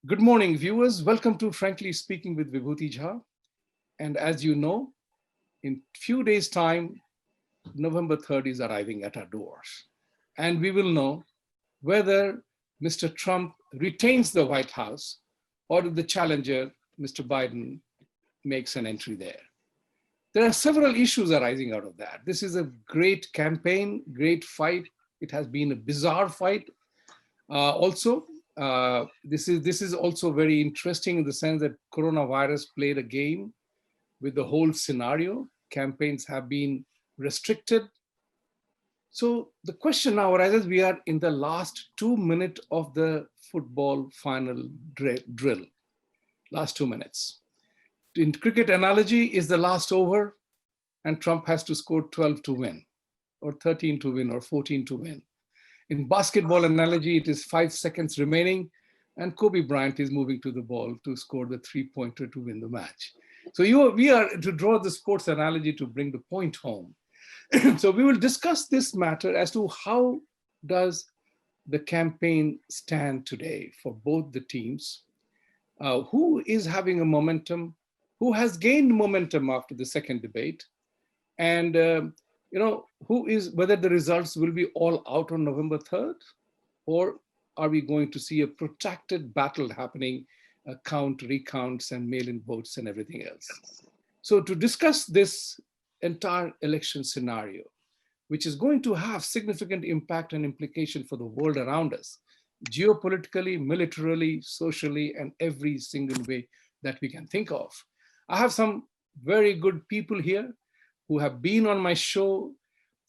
Good morning, viewers. Welcome to Frankly Speaking with Vibhuti Jha. And as you know, in few days' time, November 3rd is arriving at our doors. And we will know whether Mr. Trump retains the White House or if the challenger, Mr. Biden, makes an entry there. There are several issues arising out of that. This is a great campaign, great fight. It has been a bizarre fight. This is also very interesting in the sense that coronavirus played a game with the whole scenario. Campaigns have been restricted. So the question now arises, we are in the last 2 minutes of the football final drill, last 2 minutes. In cricket analogy, is the last over and Trump has to score 12 to win, or 13 to win, or 14 to win. In basketball analogy, it is 5 seconds remaining and Kobe Bryant is moving to the ball to score the three-pointer to win the match. So we are to draw the sports analogy to bring the point home. So we will discuss this matter as to how does the campaign stand today for both the teams, who is having a momentum, who has gained momentum after the second debate, and whether the results will be all out on November 3rd, or are we going to see a protracted battle happening, count, recounts, and mail-in votes and everything else. So to discuss this entire election scenario, which is going to have significant impact and implication for the world around us, geopolitically, militarily, socially, and every single way that we can think of. I have some very good people here who have been on my show,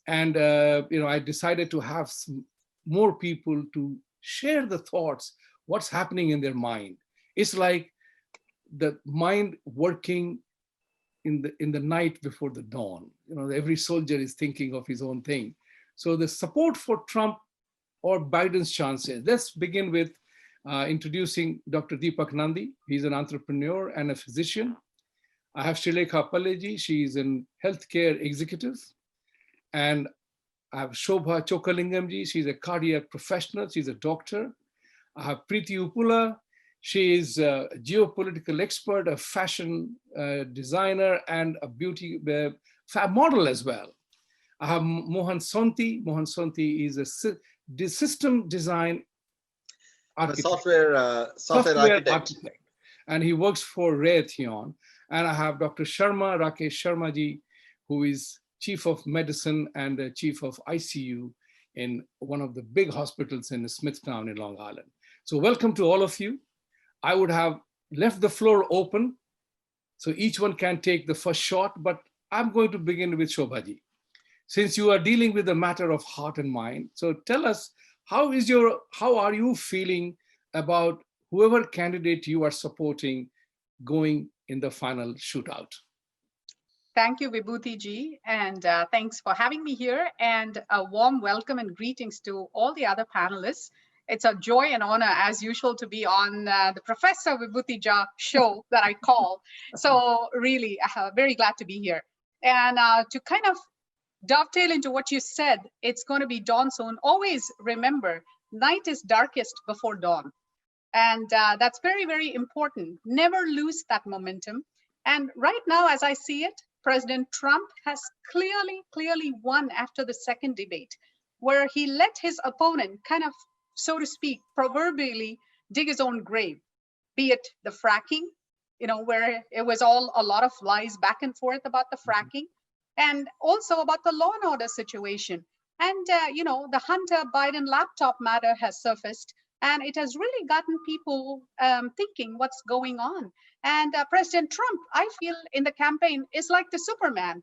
and I decided to have some more people to share the thoughts, what's happening in their mind. It's like the mind working in the night before the dawn. Every soldier is thinking of his own thing. So the support for Trump or Biden's chances. Let's begin with introducing Dr. Dipak Nandi. He's an entrepreneur and a physician. I have Srilekha Palle. She is a healthcare executive. And I have Shobha Chokkalingam. She's a cardiac professional. She's a doctor. I have Preity Opala. She is a geopolitical expert, a fashion designer, and a beauty model as well. I have Mohan Sonti. Mohan Sonti is a system design architect. Software architect. And he works for Raytheon. And I have Dr. Sharma, Rakesh Sharma ji, who is chief of medicine and the chief of ICU in one of the big hospitals in Smithtown in Long Island. So welcome to all of you. I would have left the floor open so each one can take the first shot, but I'm going to begin with Shobha ji. Since you are dealing with a matter of heart and mind, so tell us, how are you feeling about whoever candidate you are supporting going in the final shootout? Thank you, Vibhuti Ji, and thanks for having me here, and a warm welcome and greetings to all the other panelists. It's a joy and honor, as usual, to be on the Professor Vibhuti Jha show that I call. So really, very glad to be here. And to kind of dovetail into what you said, it's going to be dawn soon. Always remember, night is darkest before dawn. And that's very, very important. Never lose that momentum. And right now, as I see it, President Trump has clearly won after the second debate, where he let his opponent kind of, so to speak, proverbially dig his own grave, be it the fracking, where it was all a lot of lies back and forth about the fracking, and also about the law and order situation. And, the Hunter Biden laptop matter has surfaced, and it has really gotten people thinking what's going on. And President Trump, I feel in the campaign, is like the Superman.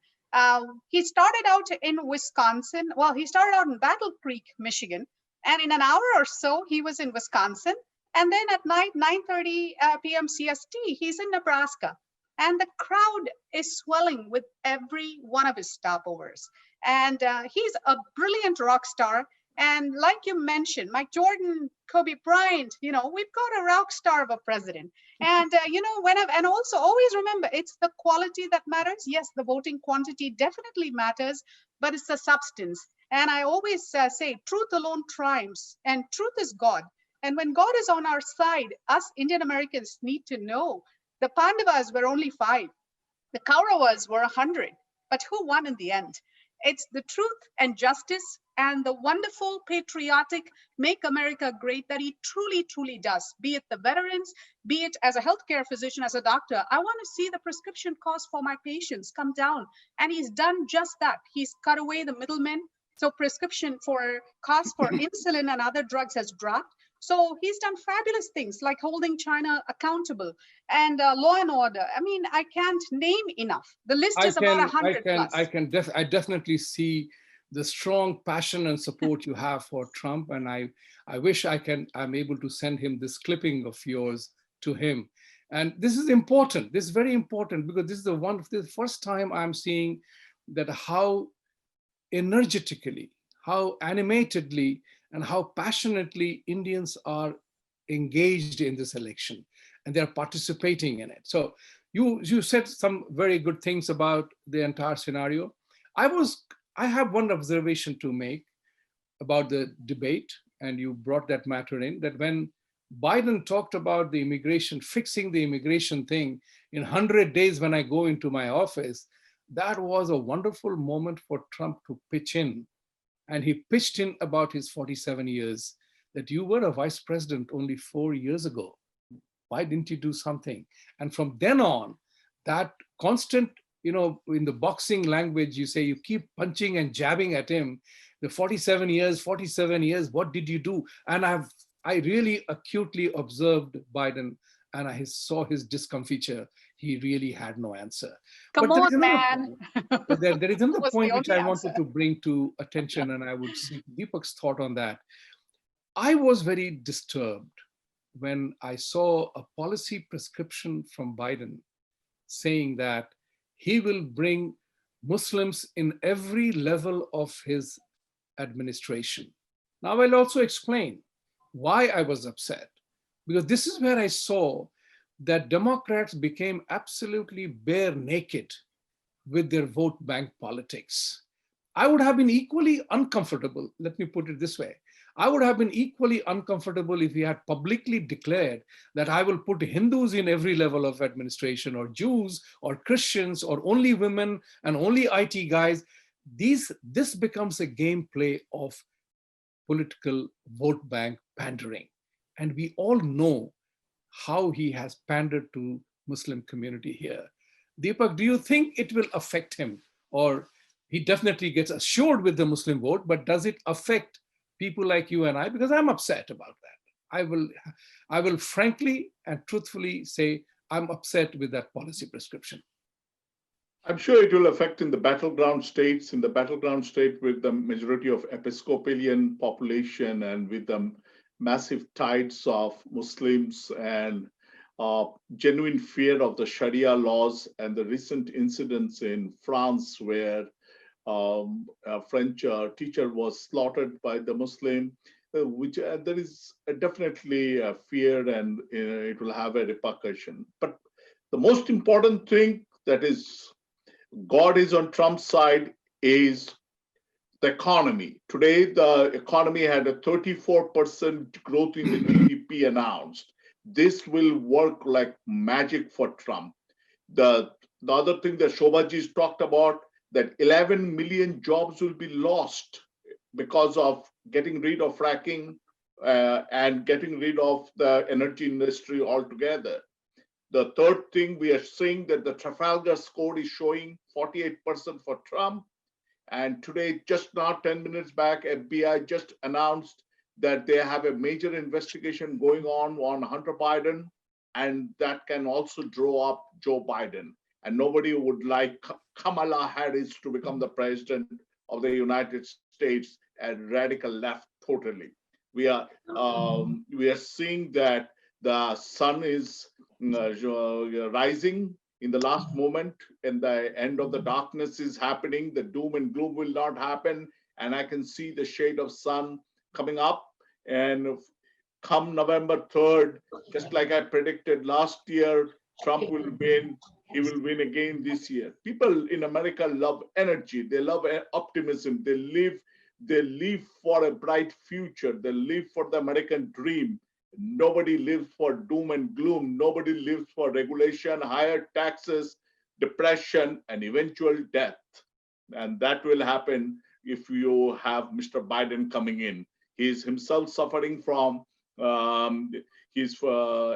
He started out in Wisconsin. Well, he started out in Battle Creek, Michigan. And in an hour or so, he was in Wisconsin. And then at night, 9:30 p.m. CST, he's in Nebraska. And the crowd is swelling with every one of his stopovers. And he's a brilliant rock star. And like you mentioned, Mike Jordan, Kobe Bryant, we've got a rock star of a president. And, and also always remember, it's the quality that matters. Yes, the voting quantity definitely matters, but it's the substance. And I always say truth alone triumphs, and truth is God. And when God is on our side, us Indian Americans need to know the Pandavas were only 5. The Kauravas were 100. But who won in the end? It's the truth and justice and the wonderful patriotic make America great that he truly, truly does. Be it the veterans, be it as a healthcare physician, as a doctor. I want to see the prescription costs for my patients come down. And he's done just that. He's cut away the middlemen. So prescription for costs for insulin and other drugs has dropped. So he's done fabulous things like holding China accountable and law and order. I mean, I can't name enough. The list is about 100 plus. I definitely see the strong passion and support you have for Trump. And I wish I'm able to send him this clipping of yours to him. And this is important. This is very important because this is the first time I'm seeing that how energetically, how animatedly, and how passionately Indians are engaged in this election and they're participating in it. So you said some very good things about the entire scenario. I have one observation to make about the debate, and you brought that matter in, that when Biden talked about the immigration, fixing the immigration thing in 100 days when I go into my office, that was a wonderful moment for Trump to pitch in. And he pitched in about his 47 years, that you were a vice president only 4 years ago. Why didn't you do something? And from then on, that constant, in the boxing language, you say you keep punching and jabbing at him. The 47 years, what did you do? And I really acutely observed Biden and I saw his discomfiture. He really had no answer. Come on, man. There is another point which I wanted to bring to attention, and I would seek Deepak's thought on that. I was very disturbed when I saw a policy prescription from Biden saying that he will bring Muslims in every level of his administration. Now, I'll also explain why I was upset, because this is where I saw that Democrats became absolutely bare naked with their vote bank politics. I would have been equally uncomfortable, let me put it this way. I would have been equally uncomfortable if he had publicly declared that I will put Hindus in every level of administration, or Jews, or Christians, or only women, and only IT guys. This becomes a gameplay of political vote bank pandering. And we all know how he has pandered to Muslim community here. Deepak, do you think it will affect him? Or he definitely gets assured with the Muslim vote, but does it affect people like you and I? Because I'm upset about that. I will frankly and truthfully say I'm upset with that policy prescription. I'm sure it will affect in the battleground states, with the majority of Episcopalian population and with the massive tides of Muslims and genuine fear of the Sharia laws and the recent incidents in France where a French teacher was slaughtered by the Muslim, which there is definitely a fear and it will have a repercussion. But the most important thing that is God is on Trump's side is the economy. Today, the economy had a 34% growth in the GDP announced. This will work like magic for Trump. The other thing that Shobha ji talked about, that 11 million jobs will be lost because of getting rid of fracking and getting rid of the energy industry altogether. The third thing, we are seeing that the Trafalgar score is showing 48% for Trump. And today, just now, 10 minutes back, FBI just announced that they have a major investigation going on Hunter Biden, and that can also draw up Joe Biden. And nobody would like Kamala Harris to become the president of the United States and radical left totally. We are seeing that the sun is rising in the last moment, and the end of the darkness is happening. The doom and gloom will not happen, and I can see the shade of sun coming up. And come November 3rd, just like I predicted last year, Trump will win. He will win again this year. People in America love energy. They love optimism. They live for a bright future. They live for the American dream. Nobody lives for doom and gloom. Nobody lives for regulation, higher taxes, depression, and eventual death. And that will happen if you have Mr. Biden coming in. He is himself suffering from his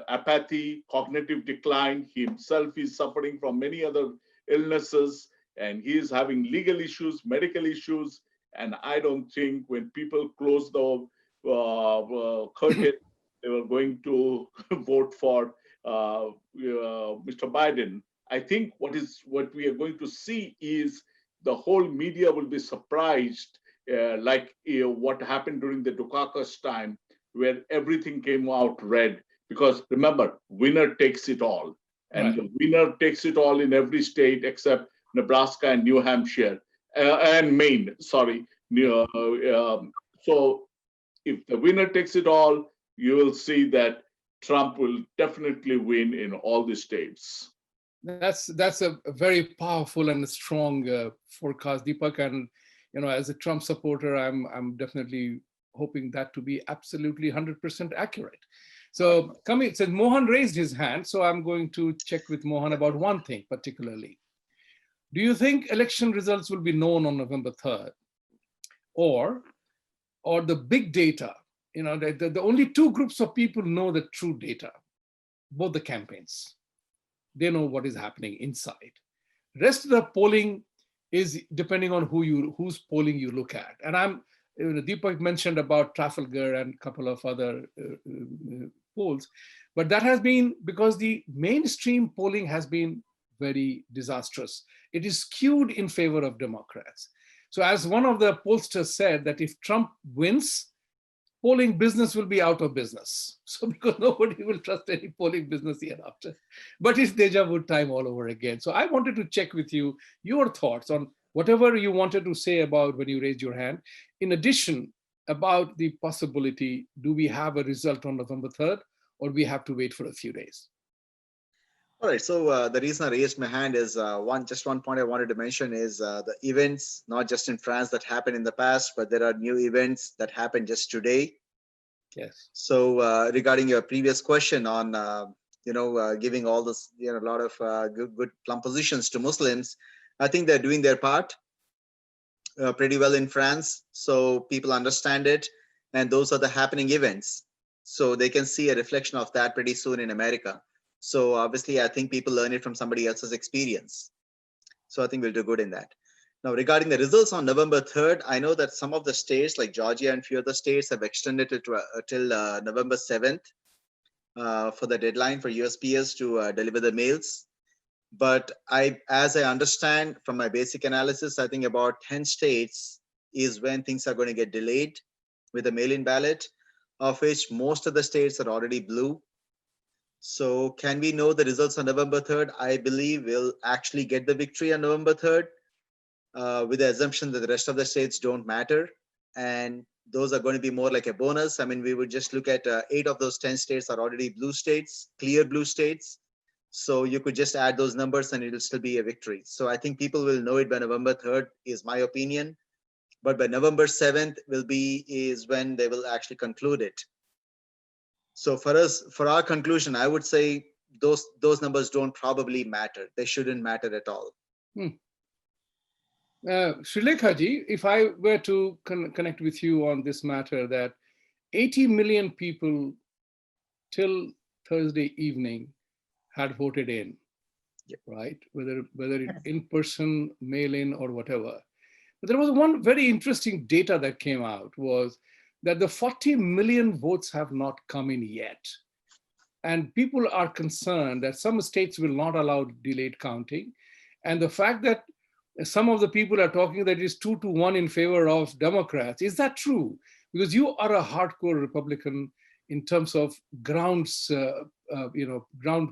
apathy, cognitive decline. He himself is suffering from many other illnesses, and he is having legal issues, medical issues. And I don't think when people close the curtain, they were going to vote for Mr. Biden. I think what we are going to see is the whole media will be surprised, like what happened during the Dukakis time, where everything came out red. Because remember, winner takes it all. And the winner takes it all in every state except Nebraska and New Hampshire, and Maine, sorry. So if the winner takes it all, you will see that Trump will definitely win in all the states. That's a very powerful and strong forecast, Deepak. And as a Trump supporter, I'm definitely hoping that to be absolutely 100% accurate. So since Mohan raised his hand, so I'm going to check with Mohan about one thing particularly. Do you think election results will be known on November 3rd, or the big data? The only two groups of people know the true data, both the campaigns. They know what is happening inside. Rest of the polling is depending on whose polling you look at. And Deepak mentioned about Trafalgar and a couple of other polls, but that has been because the mainstream polling has been very disastrous. It is skewed in favor of Democrats. So as one of the pollsters said, that if Trump wins, polling business will be out of business. So because nobody will trust any polling business hereafter. But it's deja vu time all over again. So I wanted to check with you your thoughts on whatever you wanted to say about when you raised your hand. In addition, about the possibility, do we have a result on November 3rd, or we have to wait for a few days? All right. So the reason I raised my hand is one point I wanted to mention is the events, not just in France that happened in the past, but there are new events that happened just today. Yes. So regarding your previous question on, giving all this, a lot of good plum positions to Muslims, I think they're doing their part pretty well in France. So people understand it, and those are the happening events. So they can see a reflection of that pretty soon in America. So obviously, I think people learn it from somebody else's experience. So I think we'll do good in that. Now, regarding the results on November 3rd, I know that some of the states like Georgia and few other states have extended it till November 7th for the deadline for USPS to deliver the mails. But as I understand from my basic analysis, I think about 10 states is when things are going to get delayed with the mail-in ballot, of which most of the states are already blue. So can we know the results on November 3rd? I believe we'll actually get the victory on November 3rd with the assumption that the rest of the states don't matter. And those are going to be more like a bonus. I mean, we would just look at 8 of those 10 states are already blue states, clear blue states. So you could just add those numbers and it'll still be a victory. So I think people will know it by November 3rd is my opinion. But by November 7th is when they will actually conclude it. So for our conclusion, I would say those numbers don't probably matter. They shouldn't matter at all. Srlekha ji, if I were to connect with you on this matter, that 80 million people till Thursday evening had voted in, yep. Right? Whether it in person, mail in, or whatever. But there was one very interesting data that came out, was that the 40 million votes have not come in yet. And people are concerned that some states will not allow delayed counting. And the fact that some of the people are talking that it's 2-1 in favor of Democrats, is that true? Because you are a hardcore Republican in terms of ground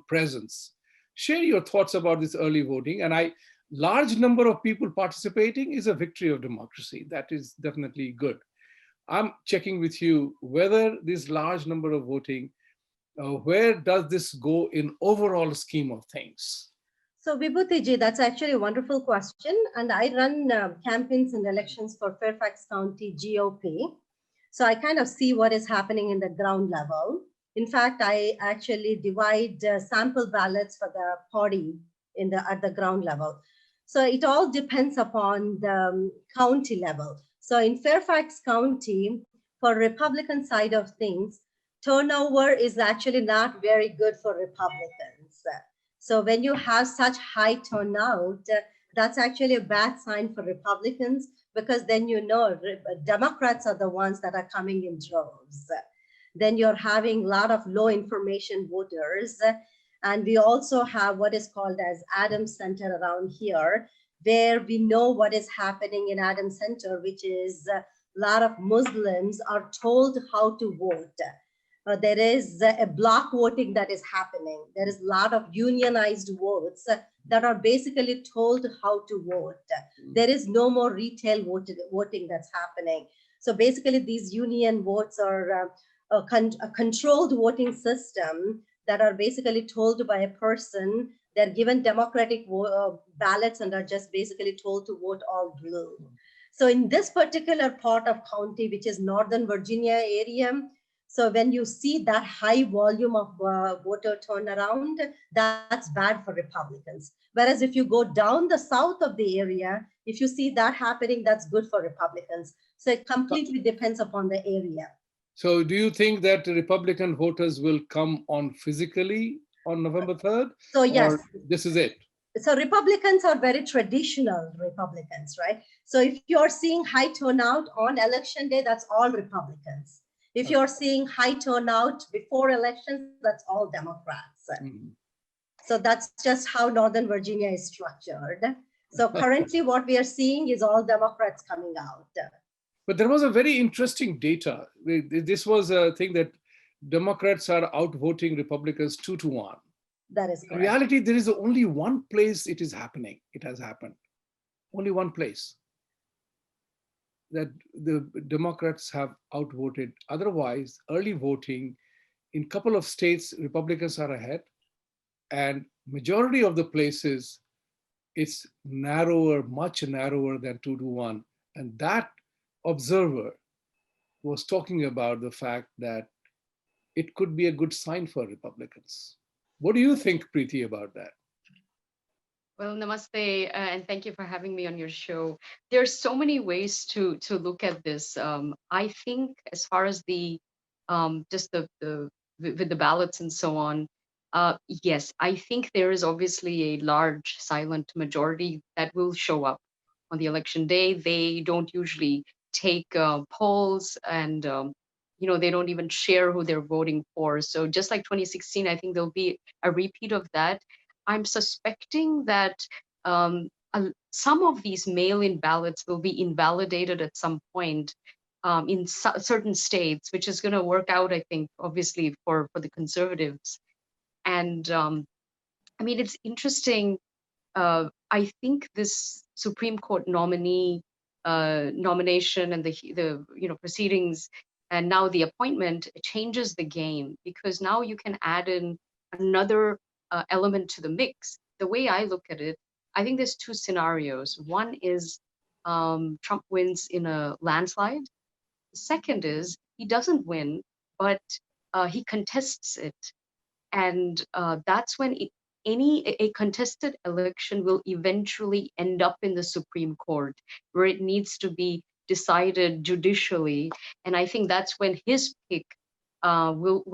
presence. Share your thoughts about this early voting. And large number of people participating is a victory of democracy. That is definitely good. I'm checking with you whether this large number of voting, where does this go in overall scheme of things? So Vibhuti Ji, that's actually a wonderful question. And I run campaigns and elections for Fairfax County GOP. So I kind of see what is happening in the ground level. In fact, I actually divide sample ballots for the party at the ground level. So it all depends upon the county level. So in Fairfax County, for Republican side of things, turnover is actually not very good for Republicans. So when you have such high turnout, that's actually a bad sign for Republicans, because then you know Democrats are the ones that are coming in droves. Then you're having a lot of low information voters. And we also have what is called as Adams Center around here, where we know what is happening in Adams Center, which is a lot of Muslims are told how to vote. There is a block voting that is happening. There is a lot of unionized votes that are basically told how to vote. There is no more retail voting that's happening. So basically these union votes are a controlled voting system that are basically told by a person. They're given democratic ballots and are just basically told to vote all blue. So in this particular part of county, which is Northern Virginia area, so when you see that high volume of voter turnaround, that's bad for Republicans. Whereas if you go down the south of the area, if you see that happening, that's good for Republicans. So it completely depends upon the area. So do you think that the Republican voters will come on physically on November 3rd? So yes. Or this is it? So Republicans are very traditional Republicans, right? So if you're seeing high turnout on election day, that's all Republicans. If you're seeing high turnout before elections, that's all Democrats. Mm-hmm. So that's just how Northern Virginia is structured. So currently what we are seeing is all Democrats coming out. But there was a very interesting data. This was a thing that Democrats are outvoting Republicans 2-1. That is correct. In reality, there is only one place it is happening. It has happened. Only one place that the Democrats have outvoted. Otherwise, early voting in a couple of states, Republicans are ahead. And majority of the places, it's narrower, much narrower than 2-1. And that observer was talking about the fact that it could be a good sign for Republicans. What do you think, Preity, about that? Well, namaste, and thank you for having me on your show. There's so many ways to look at this. I think as far as the just with the ballots and so on, yes, I think there is obviously a large silent majority that will show up on the election day. They don't usually take polls, and they don't even share who they're voting for. So just like 2016, I think there'll be a repeat of that. I'm suspecting that some of these mail-in ballots will be invalidated at some point in certain states, which is going to work out, I think, obviously for the conservatives. And I mean, it's interesting. I think this Supreme Court nominee nomination and the proceedings, and now the appointment, changes the game, because now you can add in another element to the mix. The way I look at it, I think there's two scenarios. One is Trump wins in a landslide. The second is he doesn't win, but he contests it. And that's when a contested election will eventually end up in the Supreme Court, where it needs to be decided judicially. And I think that's when his pick will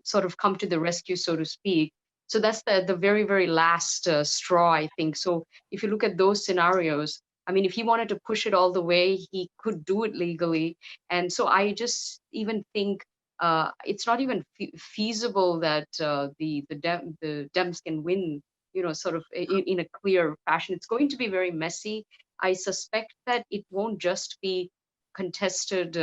sort of come to the rescue, so to speak. So that's the very, very last straw, I think. So if you look at those scenarios, I mean, if he wanted to push it all the way, he could do it legally. And so I just even think it's not even feasible that the Dems can win, sort of in a clear fashion. It's going to be very messy. I suspect that it won't just be contested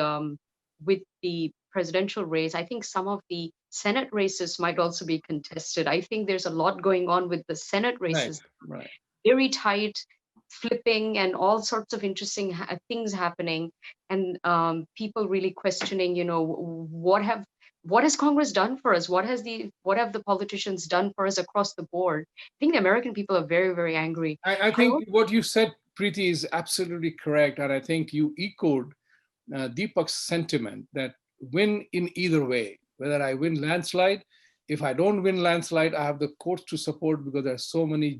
with the presidential race. I think some of the Senate races might also be contested. I think there's a lot going on with the Senate races. Right. Very tight, flipping, and all sorts of interesting things happening, and people really questioning, what has Congress done for us? What have the politicians done for us across the board? I think the American people are very, very angry. I think what you said, Preity, is absolutely correct, and I think you echoed Dipak's sentiment that win in either way, whether I win landslide. If I don't win landslide, I have the courts to support because there are so many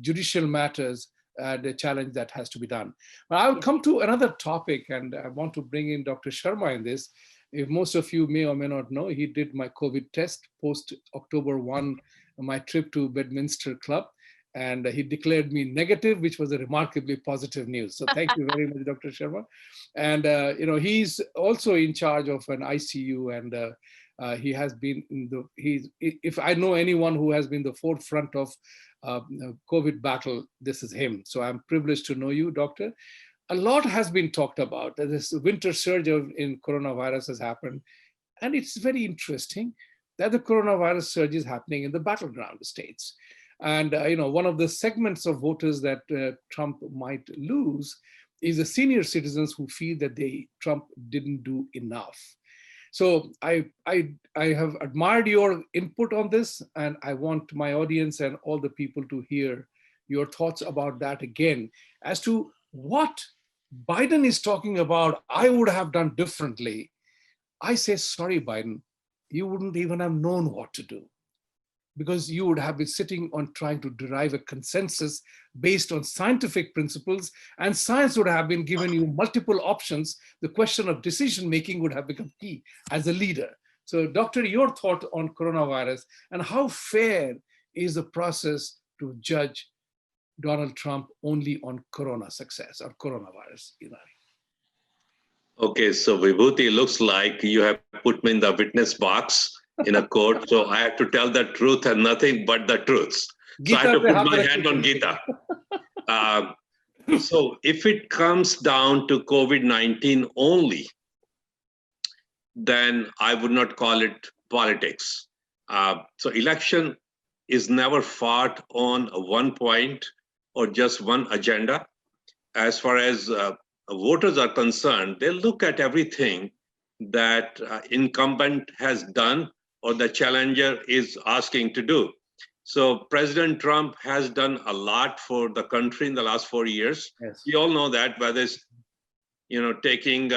judicial matters, the challenge that has to be done. But I'll come to another topic, and I want to bring in Dr. Sharma in this. If most of you may or may not know, he did my COVID test post October 1, my trip to Bedminster Club, and he declared me negative, which was a remarkably positive news. So thank you very much, Dr. Sharma. And he's also in charge of an ICU, and he has been in if I know anyone who has been the forefront of COVID battle, this is him. So I'm privileged to know you, doctor. A lot has been talked about. This winter surge in coronavirus has happened. And it's very interesting that the coronavirus surge is happening in the battleground states. And one of the segments of voters that Trump might lose is the senior citizens who feel that Trump didn't do enough. So I have admired your input on this, and I want my audience and all the people to hear your thoughts about that again, as to what Biden is talking about. I would have done differently. I say, sorry, Biden, you wouldn't even have known what to do, because you would have been sitting on trying to derive a consensus based on scientific principles, and science would have been given you multiple options. The question of decision-making would have become key as a leader. So doctor, your thought on coronavirus, and how fair is the process to judge Donald Trump only on corona success or coronavirus? Okay, so Vibhuti, looks like you have put me in the witness box in a court, so I have to tell the truth and nothing but the truths. So I have to put my hand on Gita. So if it comes down to COVID-19 only, then I would not call it politics. So election is never fought on one point or just one agenda. As far as voters are concerned, they look at everything that incumbent has done or the challenger is asking to do. So President Trump has done a lot for the country in the last 4 years. Yes. We all know that, whether it's taking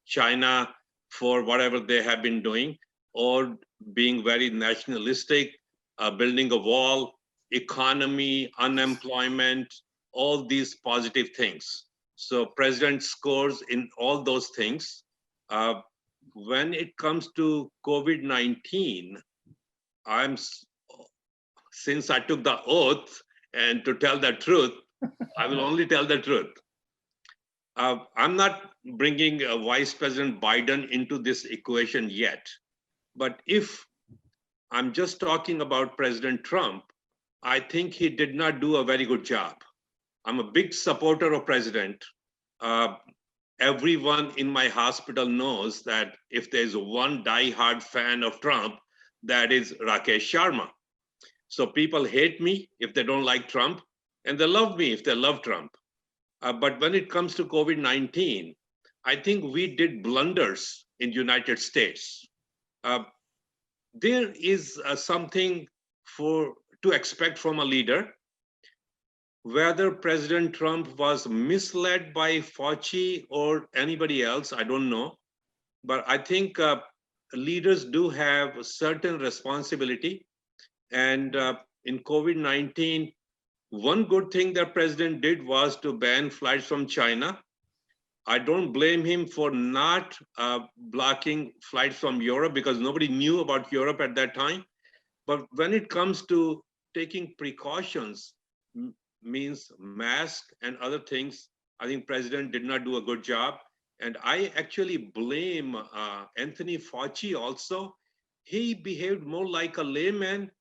China for whatever they have been doing, or being very nationalistic, building a wall, economy, unemployment, all these positive things. So President scores in all those things. When it comes to COVID-19, since I took the oath and to tell the truth, I will only tell the truth. I'm not bringing Vice President Biden into this equation yet, but if I'm just talking about President Trump, I think he did not do a very good job. I'm a big supporter of President. Everyone in my hospital knows that if there's one die-hard fan of Trump, that is Rakesh Sharma. So people hate me if they don't like Trump, and they love me if they love Trump. But when it comes to COVID-19, I think we did blunders in the United States. There is something to expect from a leader. Whether President Trump was misled by Fauci or anybody else, I don't know. But I think leaders do have a certain responsibility. And in COVID-19, one good thing that President did was to ban flights from China. I don't blame him for not blocking flights from Europe, because nobody knew about Europe at that time. But when it comes to taking precautions, means mask and other things, I think President did not do a good job. And I actually blame Anthony Fauci also. He behaved more like a layman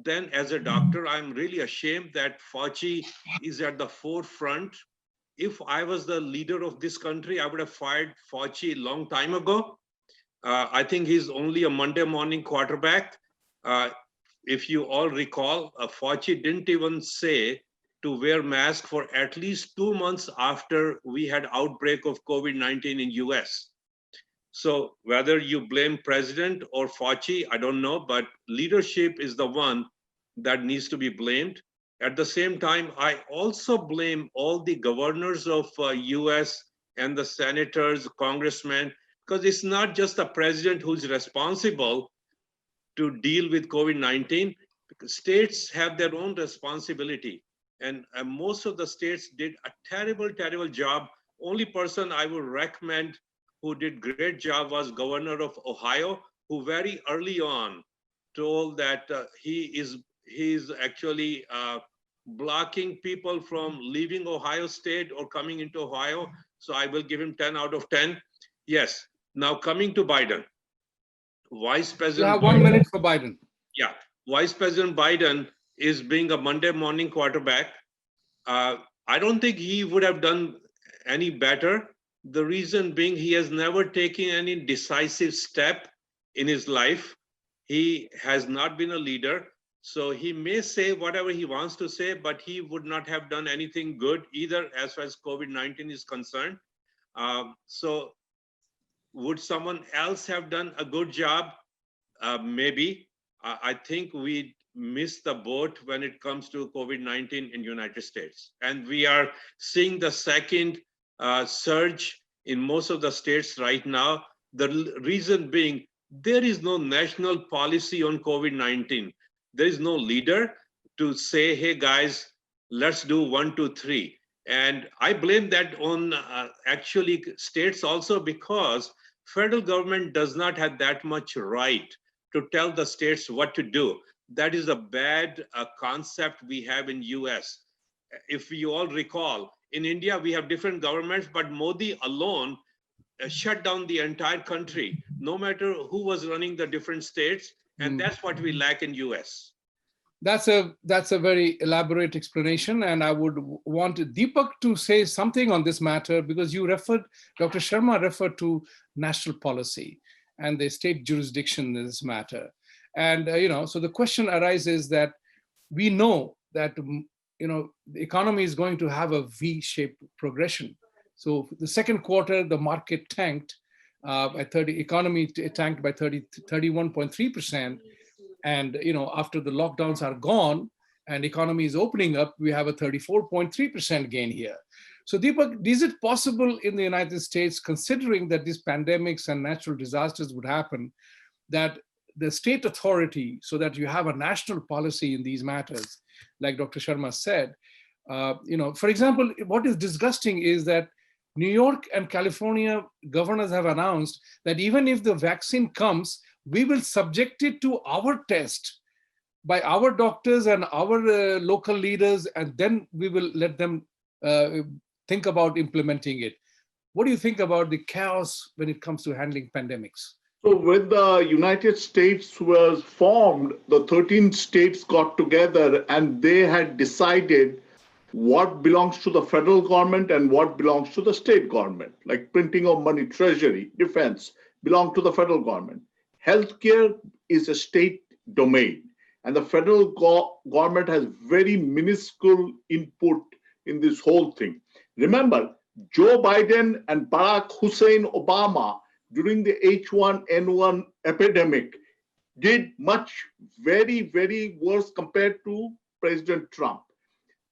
than as a doctor. I'm really ashamed that Fauci is at the forefront. If I was the leader of this country, I would have fired Fauci a long time ago. I think he's only a Monday morning quarterback. If you all recall, Fauci didn't even say to wear mask for at least 2 months after we had outbreak of COVID-19 in US. So whether you blame President or Fauci, I don't know, but leadership is the one that needs to be blamed. At the same time, I also blame all the governors of US and the senators, congressmen, because it's not just the president who's responsible to deal with COVID-19. Because states have their own responsibility. And most of the states did a terrible, terrible job. Only person I would recommend who did great job was Governor of Ohio, who very early on told that he's actually blocking people from leaving Ohio State or coming into Ohio. So I will give him 10 out of 10. Yes. Now coming to Biden. Vice President. You have 1 minute for Biden. Yeah. Vice President Biden is being a Monday morning quarterback. I don't think he would have done any better. The reason being he has never taken any decisive step in his life. He has not been a leader. So he may say whatever he wants to say, but he would not have done anything good either as far as COVID-19 is concerned. So would someone else have done a good job? Maybe. I think we missed the boat when it comes to COVID-19 in United States. And we are seeing the second surge in most of the states right now. The reason being, there is no national policy on COVID-19. There is no leader to say, hey guys, let's do 1, 2, 3. And I blame that on actually states also, because federal government does not have that much right to tell the states what to do. That is a bad concept we have in US. If you all recall, in India, we have different governments, but Modi alone shut down the entire country, no matter who was running the different states. And that's what we lack in US. That's a very elaborate explanation, and I would want Dipak to say something on this matter, because Dr. Sharma referred to national policy and the state jurisdiction in this matter. And so the question arises that we know that the economy is going to have a V-shaped progression. So the second quarter, the market tanked economy tanked by 31.3%. And after the lockdowns are gone and economy is opening up, we have a 34.3% gain here. So Dipak, is it possible in the United States, considering that these pandemics and natural disasters would happen, that the state authority, so that you have a national policy in these matters, like Dr. Sharma said, for example, what is disgusting is that New York and California governors have announced that even if the vaccine comes, we will subject it to our test by our doctors and our local leaders, and then we will let them think about implementing it. What do you think about the chaos when it comes to handling pandemics? So when the United States was formed, the 13 states got together and they had decided what belongs to the federal government and what belongs to the state government, like printing of money, treasury, defense, belong to the federal government. Healthcare is a state domain, and the federal government has very minuscule input in this whole thing. Remember, Joe Biden and Barack Hussein Obama during the H1N1 epidemic did much very, very worse compared to President Trump.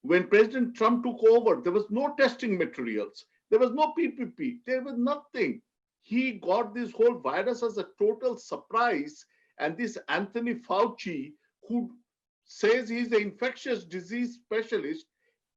When President Trump took over, there was no testing materials. There was no PPP. There was nothing. He got this whole virus as a total surprise. And this Anthony Fauci, who says he's an infectious disease specialist,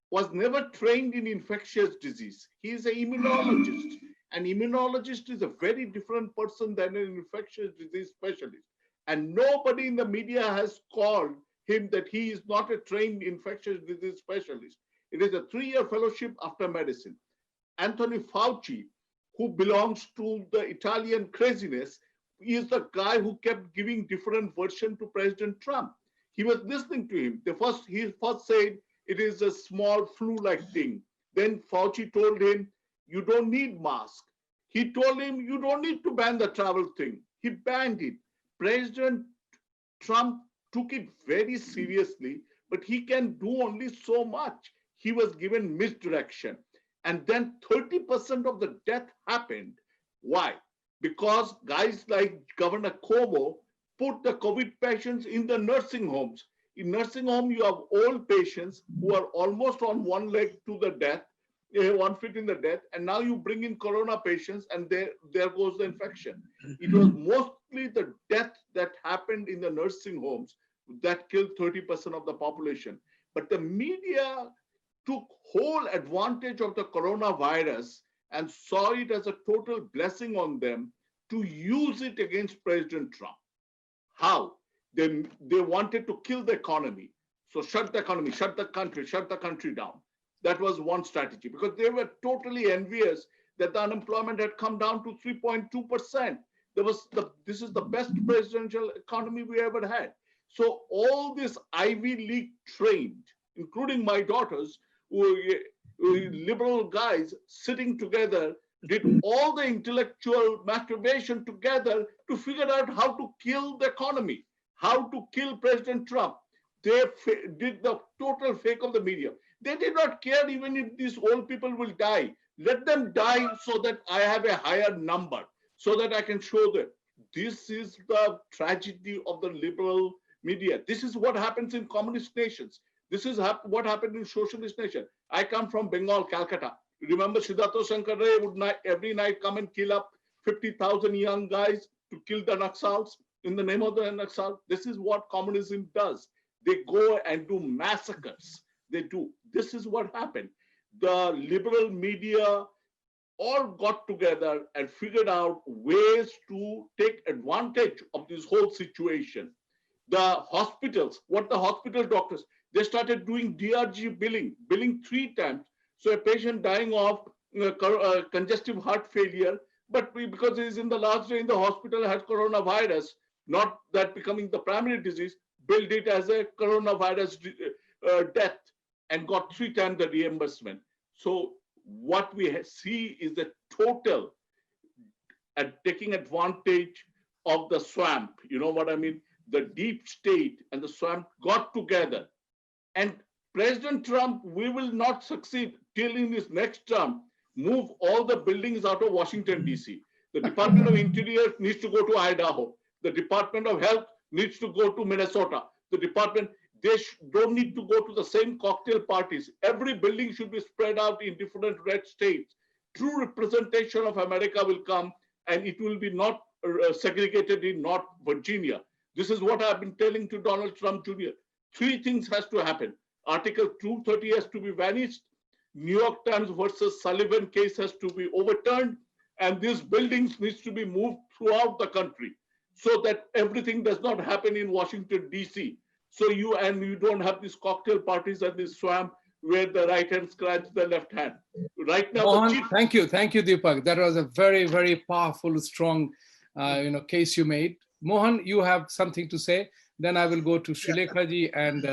was never trained in infectious disease. He is an immunologist. An immunologist is a very different person than an infectious disease specialist. And nobody in the media has called him that he is not a trained infectious disease specialist. It is a 3-year fellowship after medicine. Anthony Fauci, who belongs to the Italian craziness, is the guy who kept giving different version to President Trump. He was listening to him. He first said it is a small flu-like thing. Then Fauci told him, you don't need mask. He told him, you don't need to ban the travel thing. He banned it. President Trump took it very seriously, but he can do only so much. He was given misdirection. And then 30% of the death happened. Why? Because guys like Governor Cuomo put the COVID patients in the nursing homes. In nursing home, you have old patients who are almost on one leg to the death. one fit in the death, and now you bring in corona patients, and there goes the infection. It was mostly the death that happened in the nursing homes that killed 30% of the population. But the media took whole advantage of the coronavirus and saw it as a total blessing on them to use it against President Trump. How? They wanted to kill the economy. So shut the economy, shut the country down. That was one strategy, because they were totally envious that the unemployment had come down to 3.2%. This is the best presidential economy we ever had. So all this Ivy League trained, including my daughters, who liberal guys sitting together, did all the intellectual masturbation together to figure out how to kill the economy, how to kill President Trump. They did the total fake of the media. They did not care even if these old people will die. Let them die so that I have a higher number, so that I can show them. This is the tragedy of the liberal media. This is what happens in communist nations. This is what happened in socialist nation. I come from Bengal, Calcutta. Remember, Siddhartha Shankar Ray would every night come and kill up 50,000 young guys to kill the Naxals in the name of the Naxal. This is what communism does. They go and do massacres. They do. This is what happened. The liberal media all got together and figured out ways to take advantage of this whole situation. The hospitals, what the hospital doctors, they started doing DRG billing 3 times. So a patient dying of congestive heart failure, but because he is in the last day in the hospital, has coronavirus, not that becoming the primary disease, billed it as a coronavirus death and got 3 times the reimbursement. So what we see is the total taking advantage of the swamp. You know what I mean? The deep state and the swamp got together. And President Trump, we will not succeed till in his next term, move all the buildings out of Washington, D.C. The Department of Interior needs to go to Idaho. The Department of Health needs to go to Minnesota. The department, they don't need to go to the same cocktail parties. Every building should be spread out in different red states. True representation of America will come, and it will be not segregated in North Virginia. This is what I've been telling to Donald Trump Jr. 3 things has to happen. Article 230 has to be vanished. New York Times versus Sullivan case has to be overturned. And these buildings needs to be moved throughout the country so that everything does not happen in Washington, D.C. So you don't have these cocktail parties and this swamp where the right hand scratches the left hand. Right now, Mohan, thank you, Deepak. That was a very, very powerful, strong, case you made. Mohan, you have something to say. Then I will go to Srlekha ji and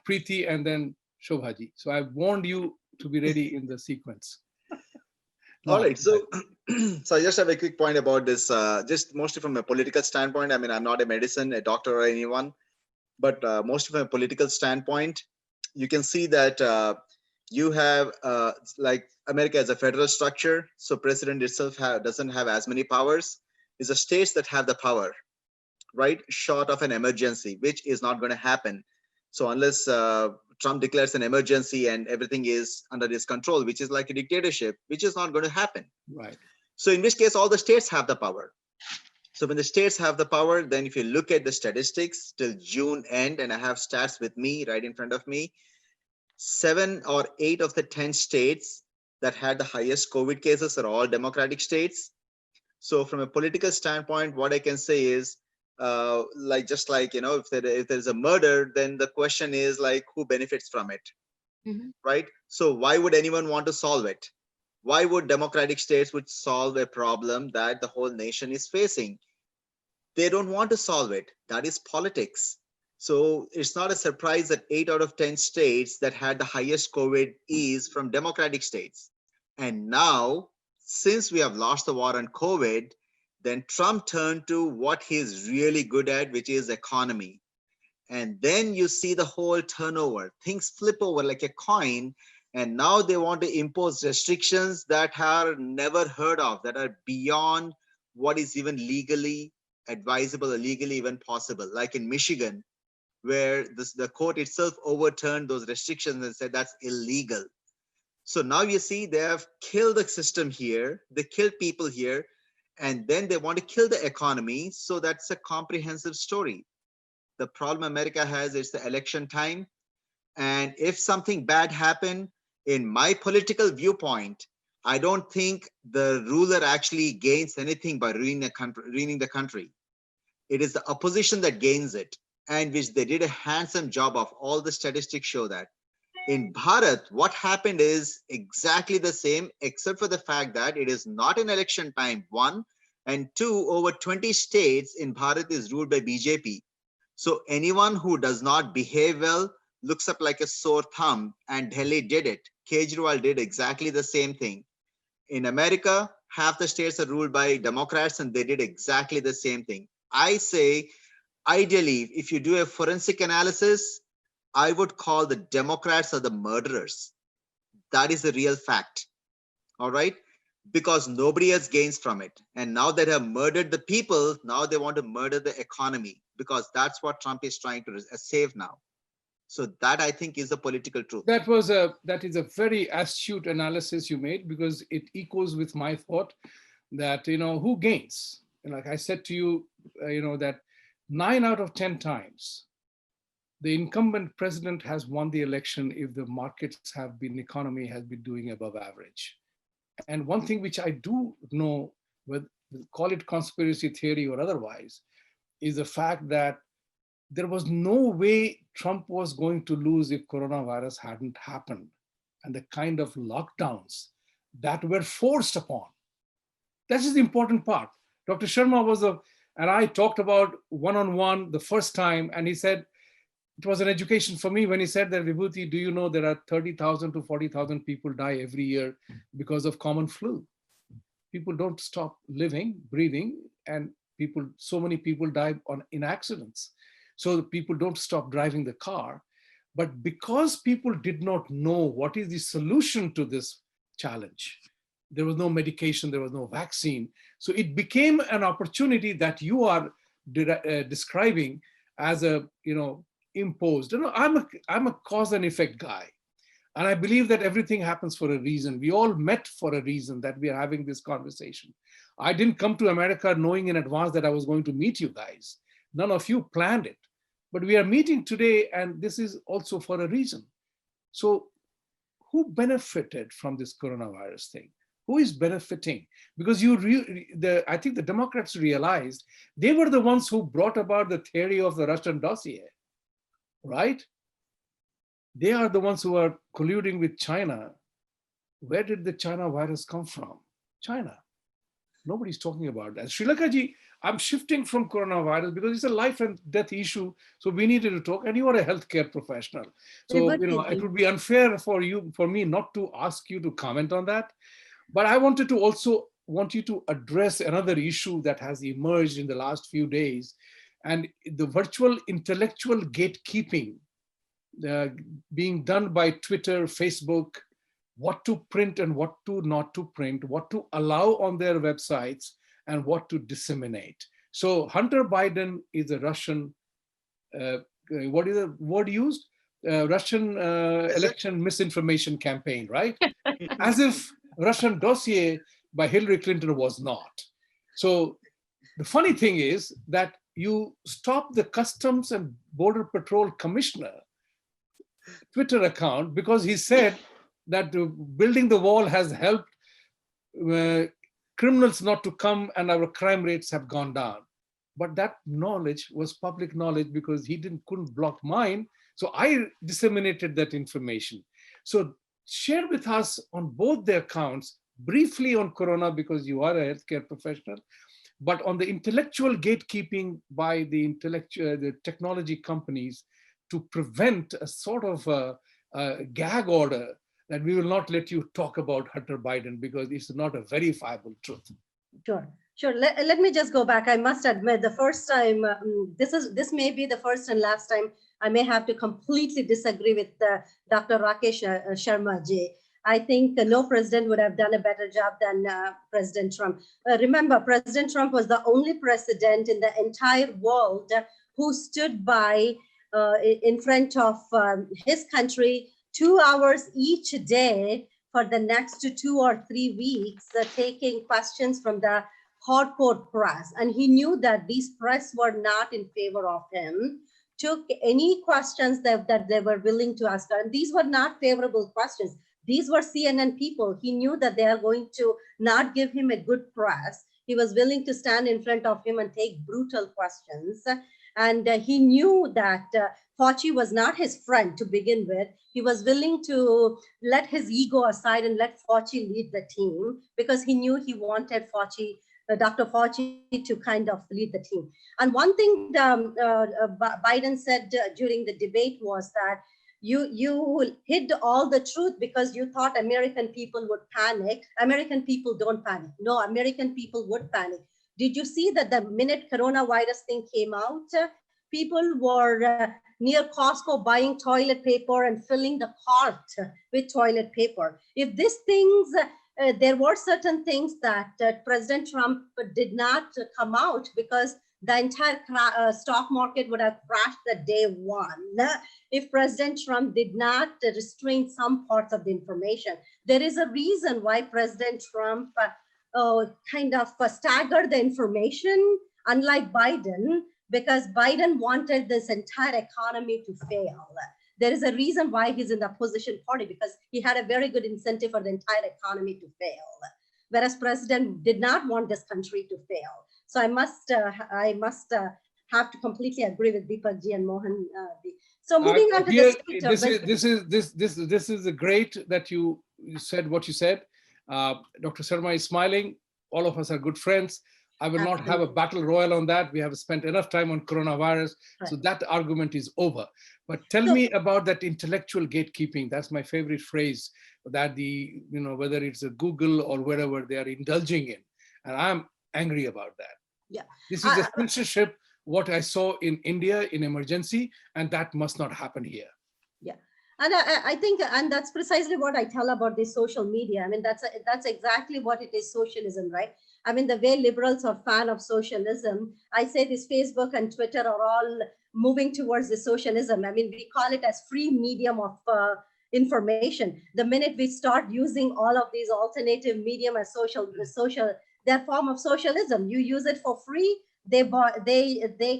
Preity, and then Shobha ji. So I warned you to be ready in the sequence. All right. So, so I just have a quick point about this, just mostly from a political standpoint. I mean, I'm not a medicine, a doctor, or anyone, but mostly from a political standpoint, you can see that you have like America as a federal structure. So president itself doesn't have as many powers. It's the states that have the power, right? Short of an emergency, which is not going to happen. So unless Trump declares an emergency and everything is under his control, which is like a dictatorship, which is not going to happen. Right. So in which case, all the states have the power. So when the states have the power, then if you look at the statistics till June end, and I have stats with me right in front of me, 7 or 8 of the 10 states that had the highest COVID cases are all Democratic states. So from a political standpoint, what I can say is, if there's a murder, then the question is like, who benefits from it, right? So why would anyone want to solve it? Why would Democratic states would solve a problem that the whole nation is facing? They don't want to solve it. That is politics. So it's not a surprise that 8 out of 10 states that had the highest COVID is from Democratic states. And now, since we have lost the war on COVID, then Trump turned to what he's really good at, which is economy. And then you see the whole turnover. Things flip over like a coin. And now they want to impose restrictions that are never heard of, that are beyond what is even legally advisable or legally even possible. Like in Michigan, where the court itself overturned those restrictions and said that's illegal. So now you see they have killed the system here, they killed people here, and then they want to kill the economy. So that's a comprehensive story. The problem America has is the election time. And if something bad happened, in my political viewpoint, I don't think the ruler actually gains anything by ruining the country. It is the opposition that gains it, and which they did a handsome job of. All the statistics show that. In Bharat, what happened is exactly the same, except for the fact that it is not an election time, one, and two, over 20 states in Bharat is ruled by BJP. So anyone who does not behave well looks up like a sore thumb, and Delhi did it. Kejriwal did exactly the same thing. In America, half the states are ruled by Democrats, and they did exactly the same thing. I say, ideally, if you do a forensic analysis, I would call the Democrats are the murderers. That is the real fact. All right? Because nobody else gains from it. And now that have murdered the people, now they want to murder the economy, because that's what Trump is trying to save now. So that, I think, is the political truth. That is a very astute analysis you made, because it echoes with my thought that, who gains? And like I said to you, that 9 out of 10 times, the incumbent president has won the election if the markets have been, economy has been doing above average. And one thing which I do know, call it conspiracy theory or otherwise, is the fact that there was no way Trump was going to lose if coronavirus hadn't happened, and the kind of lockdowns that were forced upon. That is the important part. Dr. Sharma and I talked about one-on-one the first time, and he said, it was an education for me when he said that, Vibhuti, do you know there are 30,000 to 40,000 people die every year because of common flu? People don't stop living, breathing, and so many people die in accidents. So people don't stop driving the car. But because people did not know what is the solution to this challenge, there was no medication, there was no vaccine. So it became an opportunity that you are describing as imposed. I'm a cause and effect guy. And I believe that everything happens for a reason. We all met for a reason that we are having this conversation. I didn't come to America knowing in advance that I was going to meet you guys. None of you planned it. But we are meeting today, and this is also for a reason. So who benefited from this coronavirus thing? Who is benefiting? Because I think the Democrats realized they were the ones who brought about the theory of the Russian dossier, right? They are the ones who are colluding with China. Where did the China virus come from? China. Nobody's talking about that. Srlekha ji, I'm shifting from coronavirus because it's a life and death issue. So we needed to talk, and you are a healthcare professional. So, it would be unfair for me not to ask you to comment on that. But I want you to address another issue that has emerged in the last few days, and the virtual intellectual gatekeeping being done by Twitter, Facebook, what to print and what to not to print, what to allow on their websites and what to disseminate. So Hunter Biden is a Russian, what is the word used? Russian election misinformation campaign, right? As if Russian dossier by Hillary Clinton was not. So the funny thing is that you stop the Customs and Border Patrol Commissioner Twitter account because he said that building the wall has helped criminals not to come and our crime rates have gone down. But that knowledge was public knowledge because he couldn't block mine. So I disseminated that information. So share with us on both the accounts, briefly on Corona because you are a healthcare professional, but on the intellectual gatekeeping by the technology companies to prevent a sort of a gag order that we will not let you talk about Hunter Biden because it's not a verifiable truth. Sure. Let me just go back. I must admit, the first time, this may be the first and last time I may have to completely disagree with Dr. Rakesh Sharma ji. I think no president would have done a better job than President Trump. Remember, President Trump was the only president in the entire world who stood by in front of his country 2 hours each day for the next 2 or 3 weeks, taking questions from the hardcore press. And he knew that these press were not in favor of him, took any questions that they were willing to ask. And these were not favorable questions. These were CNN people. He knew that they are going to not give him a good press. He was willing to stand in front of him and take brutal questions. And he knew that Fauci was not his friend to begin with. He was willing to let his ego aside and let Fauci lead the team because he knew he wanted Fauci, Dr. Fauci, to kind of lead the team. And one thing Biden said during the debate was that you hid all the truth because you thought American people would panic. American people don't panic. No, American people would panic. Did you see that the minute coronavirus thing came out, people were near Costco buying toilet paper and filling the cart with toilet paper? If these things, there were certain things that President Trump did not come out because the entire stock market would have crashed the day one if President Trump did not restrain some parts of the information. There is a reason why President Trump kind of staggered the information, unlike Biden, because Biden wanted this entire economy to fail. There is a reason why he's in the opposition party, because he had a very good incentive for the entire economy to fail, whereas President did not want this country to fail. So I must have to completely agree with Dipak Ji and Mohan. So moving on to this is great that you said what you said. Dr. Sharma is smiling. All of us are good friends. I will not have a battle royal on that. We have spent enough time on coronavirus, right. So that argument is over. But tell me about that intellectual gatekeeping. That's my favorite phrase. That whether it's a Google or wherever they are indulging in, and I'm angry about that. Yeah, this is a censorship. What I saw in India in emergency, and that must not happen here. Yeah. And I think, and that's precisely what I tell about this social media. I mean, that's exactly what it is, socialism, right? I mean, the way liberals are fan of socialism, I say this Facebook and Twitter are all moving towards the socialism. I mean, we call it as free medium of information. The minute we start using all of these alternative medium as social, they're form of socialism. You use it for free. They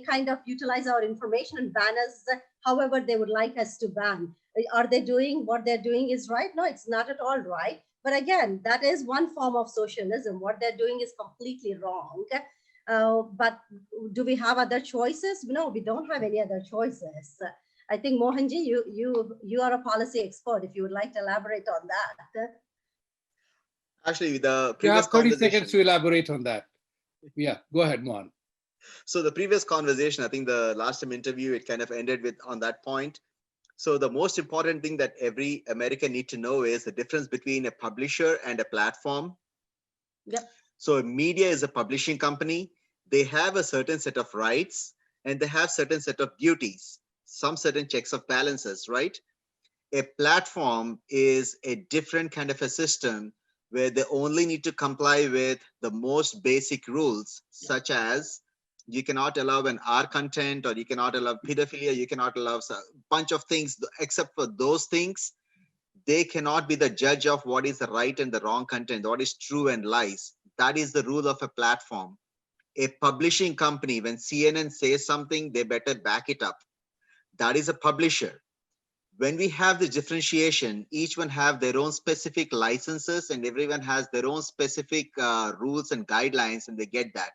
kind of utilize our information and ban us however they would like us to ban. Are they doing what they're doing is right? No, it's not at all right. But again, that is one form of socialism. What they're doing is completely wrong. But do we have other choices? No, we don't have any other choices. I think Mohanji, you are a policy expert. If you would like to elaborate on that. Actually, the previous you have 30 seconds to elaborate on that. Yeah, go ahead, Mohan. So the previous conversation, I think the last time interview, it kind of ended with on that point. So the most important thing that every American need to know is the difference between a publisher and a platform. Yep. So media is a publishing company. They have a certain set of rights and they have certain set of duties, some certain checks of balances, right? A platform is a different kind of a system where they only need to comply with the most basic rules, such as you cannot allow an R content, or you cannot allow pedophilia, you cannot allow a bunch of things. Except for those things, they cannot be the judge of what is the right and the wrong content, what is true and lies. That is the rule of a platform. A publishing company, when CNN says something, they better back it up. That is a publisher. When we have the differentiation, each one have their own specific licenses and everyone has their own specific rules and guidelines, and they get that.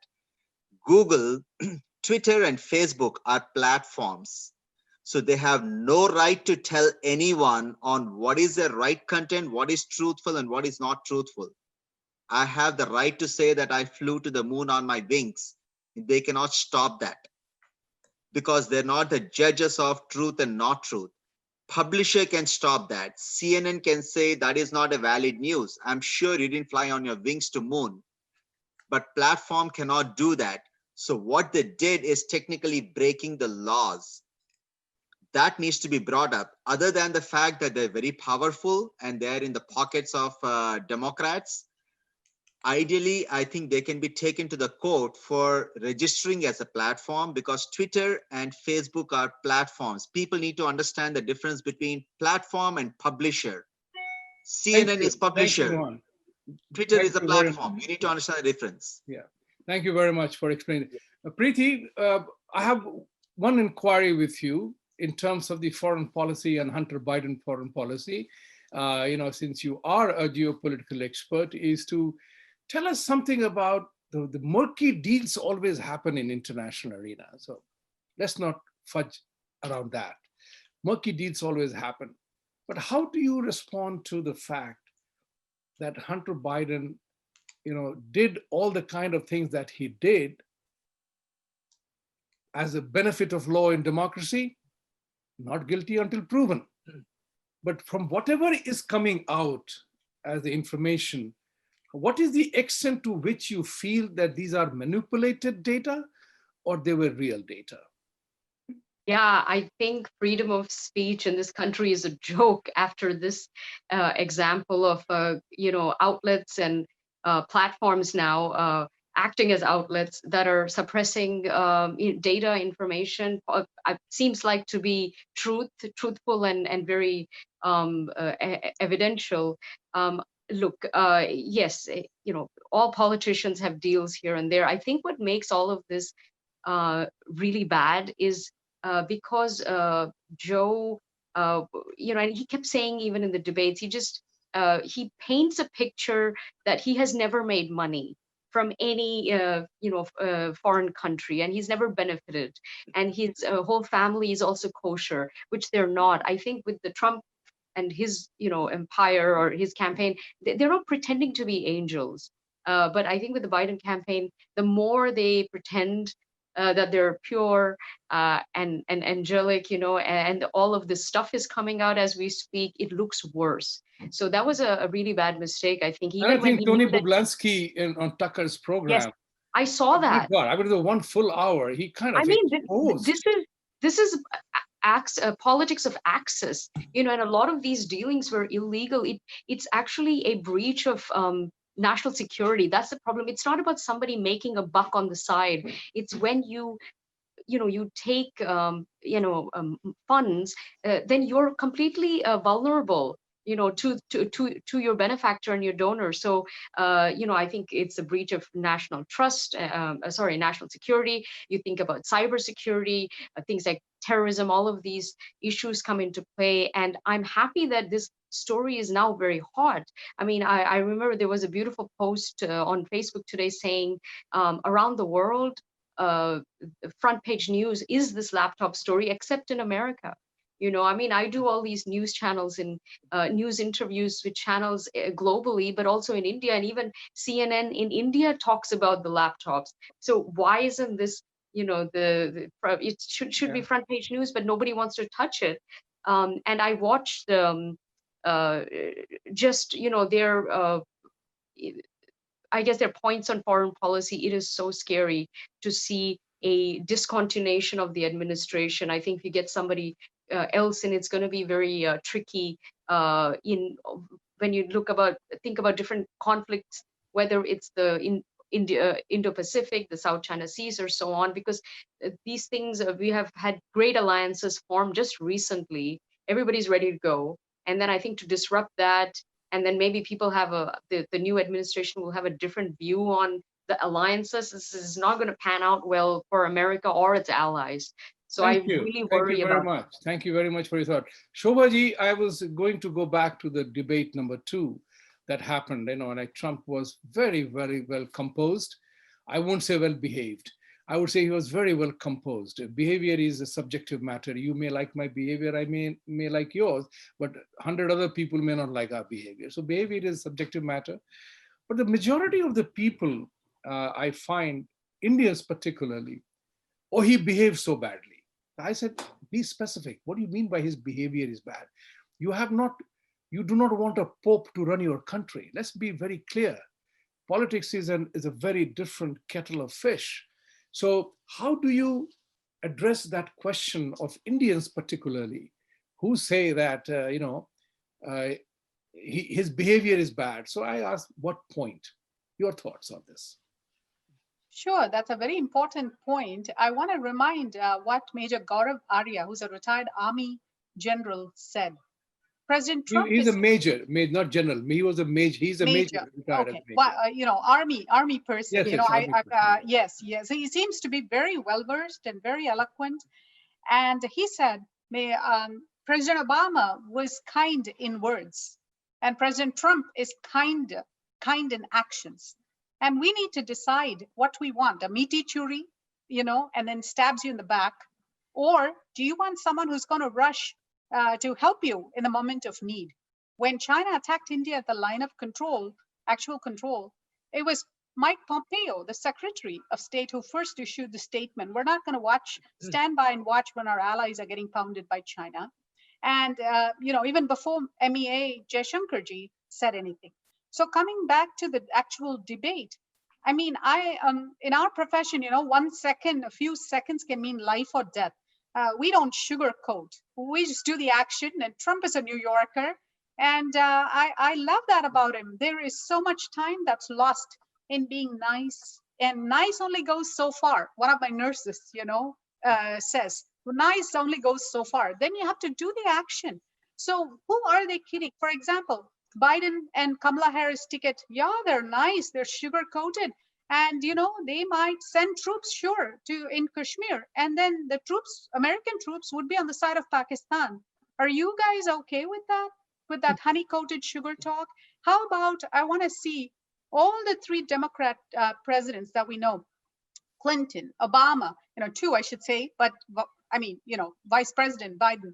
Google, Twitter, and Facebook are platforms. So they have no right to tell anyone on what is the right content, what is truthful and what is not truthful. I have the right to say that I flew to the moon on my wings. They cannot stop that because they're not the judges of truth and not truth. Publisher can stop that. CNN can say that is not a valid news. I'm sure you didn't fly on your wings to moon, but platform cannot do that. So what they did is technically breaking the laws. That needs to be brought up. Other than the fact that they're very powerful and they're in the pockets of Democrats, ideally, I think they can be taken to the court for registering as a platform, because Twitter and Facebook are platforms. People need to understand the difference between platform and publisher. CNN is publisher. Thank you, Mohan. Twitter Thank is a you very platform. much. You need to understand the difference. Yeah. Thank you very much for explaining. Preeti, I have one inquiry with you in terms of the foreign policy and Hunter Biden foreign policy. Since you are a geopolitical expert, is to tell us something about the murky deals always happen in international arena. So let's not fudge around that. Murky deals always happen. But how do you respond to the fact that Hunter Biden, did all the kind of things that he did as a benefit of law and democracy? Not guilty until proven. But from whatever is coming out as the information, what is the extent to which you feel that these are manipulated data or they were real data? Yeah, I think freedom of speech in this country is a joke after this example of, outlets and platforms now acting as outlets that are suppressing data information. Seems like to be truthful and very evidential. Look, yes, all politicians have deals here and there. I think what makes all of this really bad is because Joe, and he kept saying even in the debates, he paints a picture that he has never made money from any foreign country, and he's never benefited, and his whole family is also kosher, which they're not. I think with the Trump and his empire or his campaign, they're not pretending to be angels. But I think with the Biden campaign, the more they pretend that they're pure and angelic, and all of this stuff is coming out as we speak, it looks worse. So that was a really bad mistake, I think. Even I think Tony Boblansky on Tucker's program. Yes, I saw that. God, I mean, the 1 full hour, he kind of. I mean, this is politics of access, and a lot of these dealings were illegal. It's actually a breach of national security. That's the problem. It's not about somebody making a buck on the side. It's when you take funds, then you're completely vulnerable to your benefactor and your donor. So I think it's a breach of national trust, national security. You think about cybersecurity, things like terrorism, all of these issues come into play. And I'm happy that this story is now very hot. I mean, I remember there was a beautiful post on Facebook today saying around the world, front page news is this laptop story, except in America. I mean, I do all these news channels and news interviews with channels globally, but also in India, and even CNN in India talks about the laptops. So why isn't this, it should be front page news, but nobody wants to touch it. And I watched their points on foreign policy. It is so scary to see a discontinuation of the administration. I think if you get somebody else in, it's going to be very tricky when you think about different conflicts, whether it's the Indo-Pacific, the South China Seas, or so on, because these things, we have had great alliances formed just recently. Everybody's ready to go. And then I think to disrupt that, and then maybe people have the new administration will have a different view on the alliances. This is not going to pan out well for America or its allies. So I really worry about. Thank you very much for your thought. Shobha ji, I was going to go back to the debate number 2 that happened, and Trump was very, very well composed. I won't say well behaved. I would say he was very well composed. Behavior is a subjective matter. You may like my behavior, I may like yours, but 100 other people may not like our behavior. So behavior is a subjective matter. But the majority of the people, I find, Indians particularly, he behaved so badly. I said, be specific. What do you mean by his behavior is bad? You do not want a pope to run your country. Let's be very clear. Politics is a very different kettle of fish. So how do you address that question of Indians particularly, who say that, his behavior is bad? So I asked, what point? Your thoughts on this? Sure, that's a very important point. I want to remind what Major Gaurav Arya, who's a retired Army general, said. President Trump He's a is major, not general. He was a major. He's a major. Retired as Okay, major. well, army person. Yes, yes, army person. Yes. He seems to be very well versed and very eloquent. And he said, President Obama was kind in words, and President Trump is kind in actions. And we need to decide what we want: a meaty churi, and then stabs you in the back, or do you want someone who's going to rush to help you in the moment of need? When China attacked India at the line of control, actual control, it was Mike Pompeo, the Secretary of State, who first issued the statement. We're not going to stand by and watch when our allies are getting pounded by China. And, even before MEA Jaishankarji said anything. So coming back to the actual debate, I mean, in our profession, 1 second, a few seconds can mean life or death. We don't sugarcoat. We just do the action. And Trump is a New Yorker. And I love that about him. There is so much time that's lost in being nice. And nice only goes so far. One of my nurses, says, well, nice only goes so far. Then you have to do the action. So who are they kidding? For example, Biden and Kamala Harris ticket, yeah, they're nice. They're sugar-coated. And, they might send troops, sure, in Kashmir. And then the troops, American troops, would be on the side of Pakistan. Are you guys okay with that? With that honey-coated sugar talk? How about, I want to see all the 3 Democrat presidents that we know, Clinton, Obama, 2, I should say, but I mean, Vice President Biden,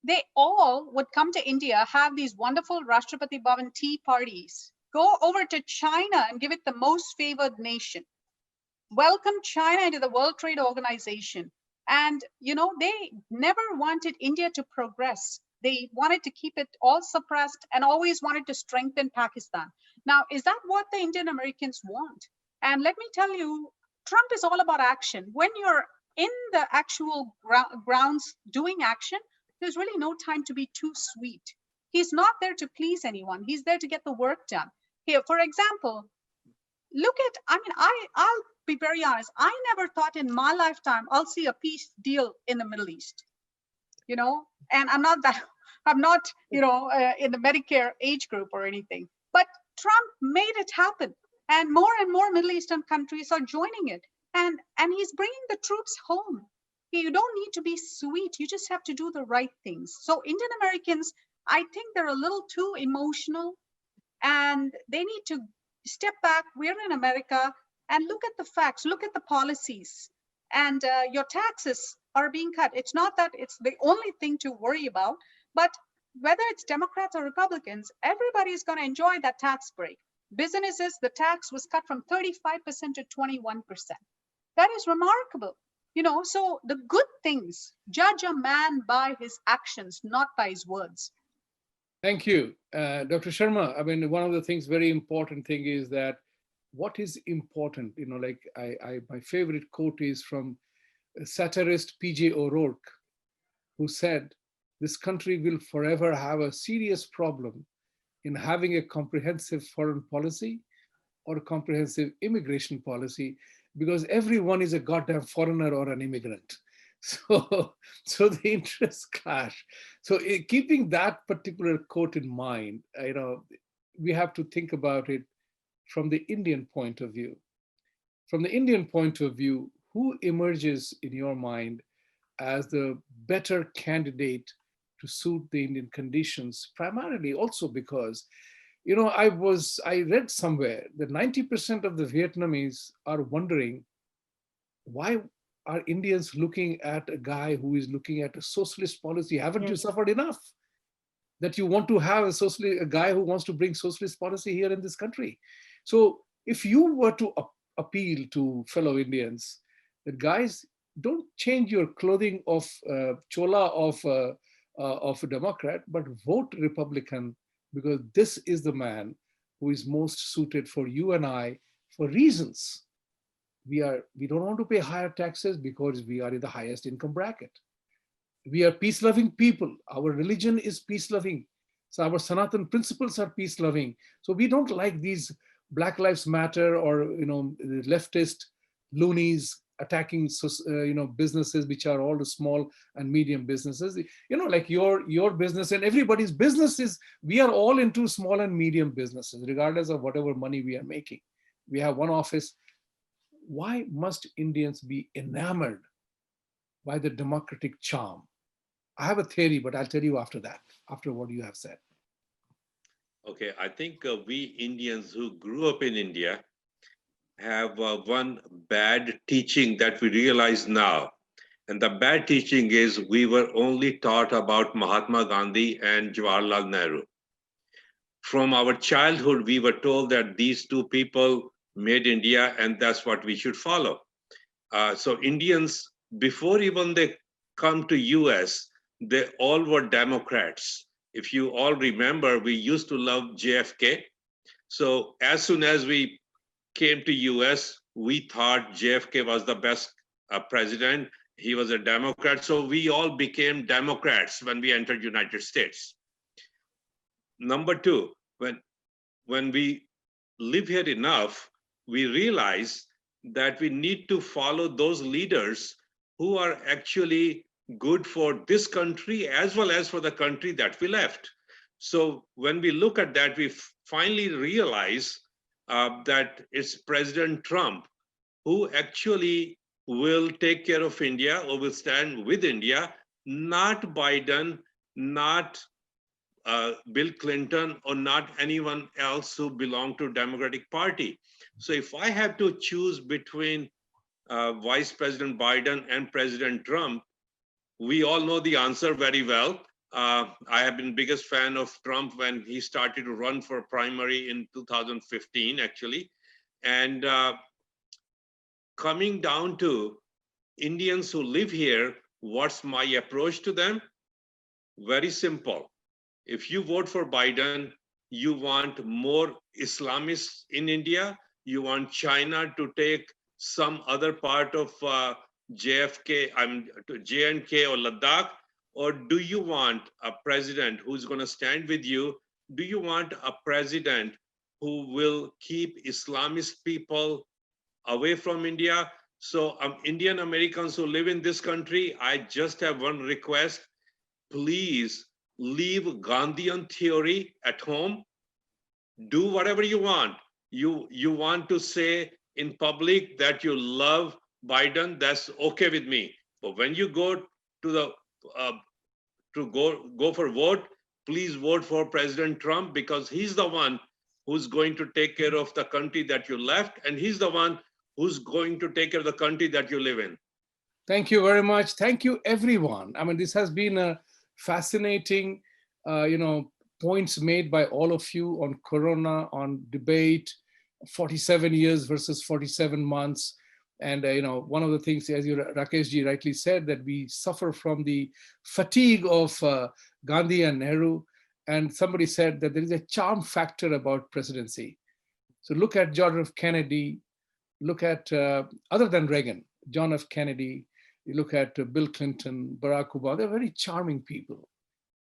they all would come to India, have these wonderful Rashtrapati Bhavan tea parties, go over to China and give it the most favored nation, welcome China into the World Trade Organization. And, they never wanted India to progress. They wanted to keep it all suppressed and always wanted to strengthen Pakistan. Now, is that what the Indian Americans want? And let me tell you, Trump is all about action. When you're in the actual grounds doing action, there's really no time to be too sweet. He's not there to please anyone. He's there to get the work done. Here, for example, I'll be very honest. I never thought in my lifetime I'll see a peace deal in the Middle East. And I'm not, in the Medicare age group or anything, but Trump made it happen. And more Middle Eastern countries are joining it. And he's bringing the troops home. You don't need to be sweet. You just have to do the right things. So Indian Americans, I think they're a little too emotional, and they need to step back. We're in America, and look at the facts, look at the policies. And your taxes are being cut. It's not that it's the only thing to worry about, but whether it's Democrats or Republicans, everybody's going to enjoy that tax break. Businesses, the tax was cut from 35% to 21%. That is remarkable. So the good things, judge a man by his actions, not by his words. Thank you. Dr. Sharma, I mean, one of the things, very important thing is that what is important, my favorite quote is from satirist P.J. O'Rourke, who said, this country will forever have a serious problem in having a comprehensive foreign policy or a comprehensive immigration policy, because everyone is a goddamn foreigner or an immigrant. So the interests clash. So keeping that particular quote in mind, we have to think about it from the Indian point of view. From the Indian point of view, who emerges in your mind as the better candidate to suit the Indian conditions, primarily also because, I read somewhere that 90% of the Vietnamese are wondering, why are Indians looking at a guy who is looking at a socialist policy? Haven't you suffered enough that you want to have a guy who wants to bring socialist policy here in this country? So if you were to appeal to fellow Indians, that guys, don't change your clothing of chola of a Democrat, but vote Republican, because this is the man who is most suited for you and I for reasons. We don't want to pay higher taxes because we are in the highest income bracket. We are peace-loving people. Our religion is peace-loving. So our Sanatan principles are peace-loving. So we don't like these Black Lives Matter or leftist loonies attacking businesses which are all the small and medium businesses. Like your business and everybody's businesses, we are all into small and medium businesses, regardless of whatever money we are making. We have one office. Why must Indians be enamored by the democratic charm? I have a theory, but I'll tell you after that, after what you have said. Okay, I think we Indians who grew up in India have one bad teaching that we realize now. And the bad teaching is we were only taught about Mahatma Gandhi and Jawaharlal Nehru. From our childhood, we were told that these two people made India and that's what we should follow. So Indians, before even they come to US, they all were Democrats. If you all remember, we used to love JFK. So as soon as we came to US, we thought JFK was the best president. He was a Democrat. So we all became Democrats when we entered United States. Number two, when we live here enough, we realize that we need to follow those leaders who are actually good for this country as well as for the country that we left. So when we look at that, we finally realize that it's President Trump who actually will take care of India or will stand with India, not Biden, not Bill Clinton, or not anyone else who belong to Democratic Party. So if I have to choose between Vice President Biden and President Trump, we all know the answer very well. I have been biggest fan of Trump when he started to run for primary in 2015, actually. And coming down to Indians who live here, what's my approach to them? Very simple. If you vote for Biden, you want more Islamists in India, you want China to take some other part of JFK, J&K or Ladakh, or do you want a president who's going to stand with you? Do you want a president who will keep Islamist people away from India? So Indian Americans who live in this country, I just have one request. Please leave Gandhian theory at home. Do whatever you want. You want to say in public that you love Biden, that's okay with me. But when you go to the go for vote, please vote for President Trump, because he's the one who's going to take care of the country that you left, and he's the one who's going to take care of the country that you live in. Thank you very much. Thank you, everyone. I mean, this has been a fascinating, points made by all of you on Corona, on debate, 47 years versus 47 months. And, one of the things, as Rakesh ji rightly said, that we suffer from the fatigue of Gandhi and Nehru. And somebody said that there is a charm factor about presidency. So look at John F. Kennedy, look at, other than Reagan, John F. Kennedy, you look at Bill Clinton, Barack Obama, they're very charming people.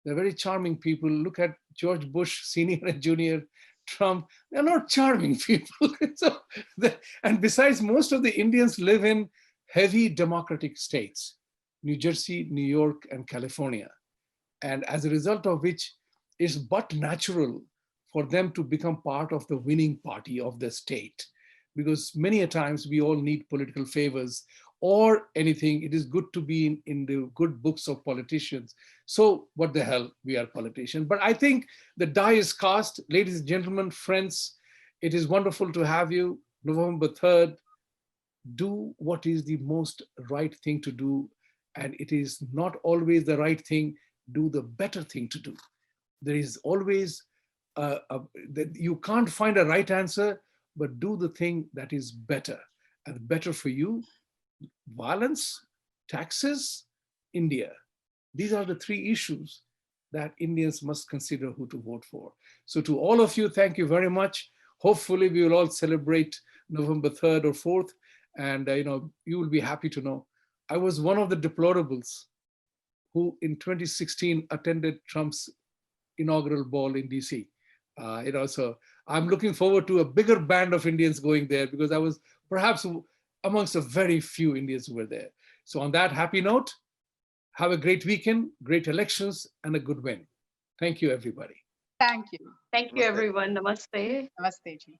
They're very charming people. Look at George Bush, Senior and Junior, Trump, they're not charming people. And besides, most of the Indians live in heavy democratic states, New Jersey, New York, and California. And as a result of which, it's but natural for them to become part of the winning party of the state. Because many a times we all need political favors or anything. It is good to be in the good books of politicians. So what the hell, we are politicians. But I think the die is cast. Ladies and gentlemen, friends, it is wonderful to have you. November 3rd, do what is the most right thing to do. And it is not always the right thing, do the better thing to do. There is always, you can't find a right answer, but do the thing that is better. And better for you, violence, taxes, India. These are the three issues that Indians must consider who to vote for. So to all of you, thank you very much. Hopefully we will all celebrate November 3rd or 4th. And you will be happy to know, I was one of the deplorables who in 2016 attended Trump's inaugural ball in DC. So I'm looking forward to a bigger band of Indians going there, because I was perhaps amongst the very few Indians who were there. So on that happy note, have a great weekend, great elections, and a good win. Thank you, everybody. Thank you. Thank you, Namaste. everyone. Namaste. Namaste ji.